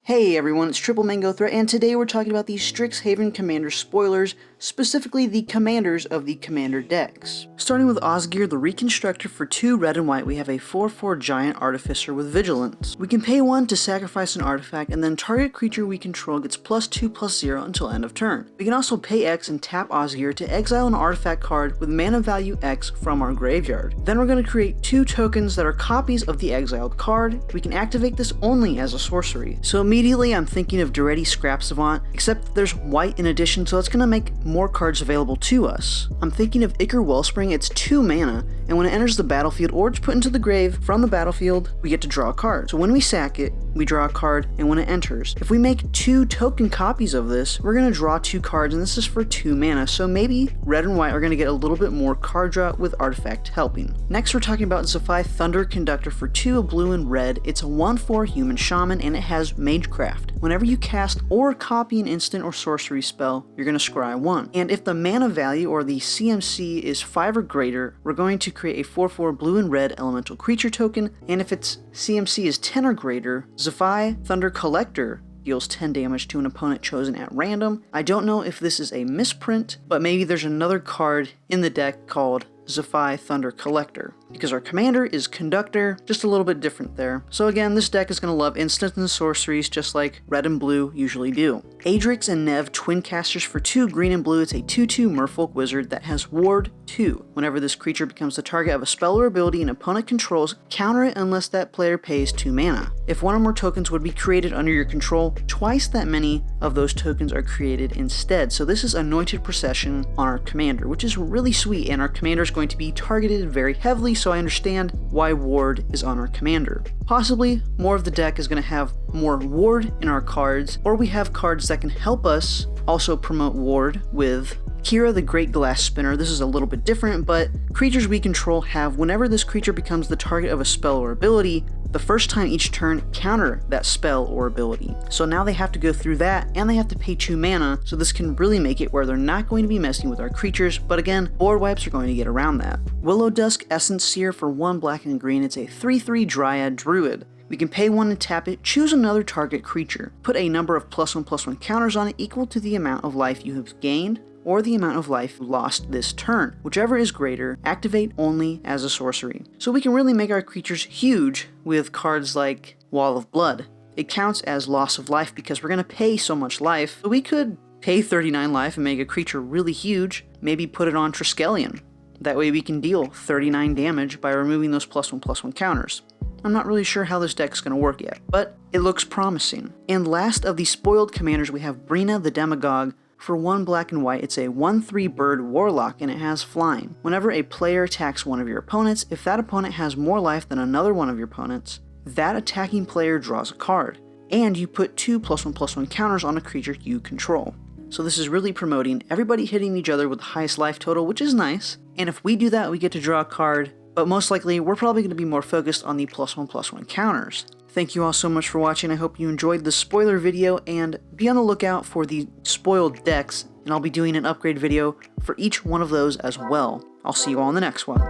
Hey everyone, it's triplemangothreat, and today we're talking about the Strixhaven Commander spoilers, specifically the commanders of the commander decks. Starting with Ozgear, the Reconstructor. For 2 red and white, we have a 4/4 giant artificer with vigilance. We can pay 1 to sacrifice an artifact, and then target creature we control gets +2/+0 until end of turn. We can also pay X and tap Ozgear to exile an artifact card with mana value X from our graveyard. Then we're going to create 2 tokens that are copies of the exiled card. We can activate this only as a sorcery. So immediately I'm thinking of Duretti Scrap Savant, except there's white in addition, so it's going to make more cards available to us. I'm thinking of Ichor Wellspring. It's 2 mana, and when it enters the battlefield or it's put into the grave from the battlefield, we get to draw a card. So when we sack it, we draw a card, and when it enters, if we make 2 token copies of this, we're going to draw 2 cards, and this is for 2 mana, so maybe red and white are going to get a little bit more card draw with artifact helping. Next we're talking about Zafi Thunder Conductor. For 2 blue and red, it's a 1/4 human shaman, and it has Magecraft. Whenever you cast or copy an instant or sorcery spell, you're going to scry 1. And if the mana value or the CMC is 5 or greater, we're going to create a 4/4 blue and red elemental creature token, and if its CMC is 10 or greater, Zafi Thunder Collector deals 10 damage to an opponent chosen at random. I don't know if this is a misprint, but maybe there's another card in the deck called Zafi Thunder Collector, because our commander is Conductor, just a little bit different there. So again, this deck is going to love instants and sorceries just like red and blue usually do. Adrix and Nev Twin Casters. For 2 green and blue, it's a 2/2 Merfolk Wizard that has Ward 2. Whenever this creature becomes the target of a spell or ability an opponent controls, counter it unless that player pays 2 mana. If 1 or more tokens would be created under your control, twice that many of those tokens are created instead. So this is anointed procession on our commander, which is really sweet, and our commander is going to be targeted very heavily, so I understand why Ward is on our commander. Possibly more of the deck is going to have more Ward in our cards, or we have cards that can help us also promote Ward with Kira the Great Glass Spinner. This is a little bit different, but creatures we control have, whenever this creature becomes the target of a spell or ability, the first time each turn, counter that spell or ability. So now they have to go through that, and they have to pay 2 mana, so this can really make it where they're not going to be messing with our creatures, but again, board wipes are going to get around that. Willow Dusk Essence Sear. For 1 black and green, it's a 3/3 Dryad Druid. We can pay 1 and tap it, choose another target creature. Put a number of +1/+1 counters on it equal to the amount of life you have gained, or the amount of life lost this turn. Whichever is greater, activate only as a sorcery. So we can really make our creatures huge with cards like Wall of Blood. It counts as loss of life because we're going to pay so much life. So we could pay 39 life and make a creature really huge, maybe put it on Triskelion. That way we can deal 39 damage by removing those +1/+1 counters. I'm not really sure how this deck is going to work yet, but it looks promising. And last of the spoiled commanders, we have Brina the Demagogue. For 1 black and white, it's a 1/3 bird warlock, and it has flying. Whenever a player attacks one of your opponents, if that opponent has more life than another one of your opponents, that attacking player draws a card, and you put 2 +1/+1 counters on a creature you control. So this is really promoting everybody hitting each other with the highest life total, which is nice, and if we do that, we get to draw a card, but most likely we're probably going to be more focused on the +1/+1 counters. Thank you all so much for watching. I hope you enjoyed the spoiler video, and be on the lookout for the spoiled decks, and I'll be doing an upgrade video for each one of those as well. I'll see you all in the next one.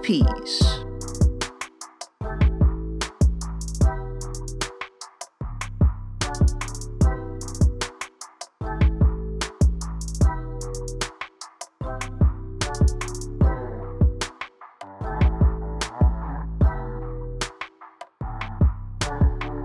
Peace.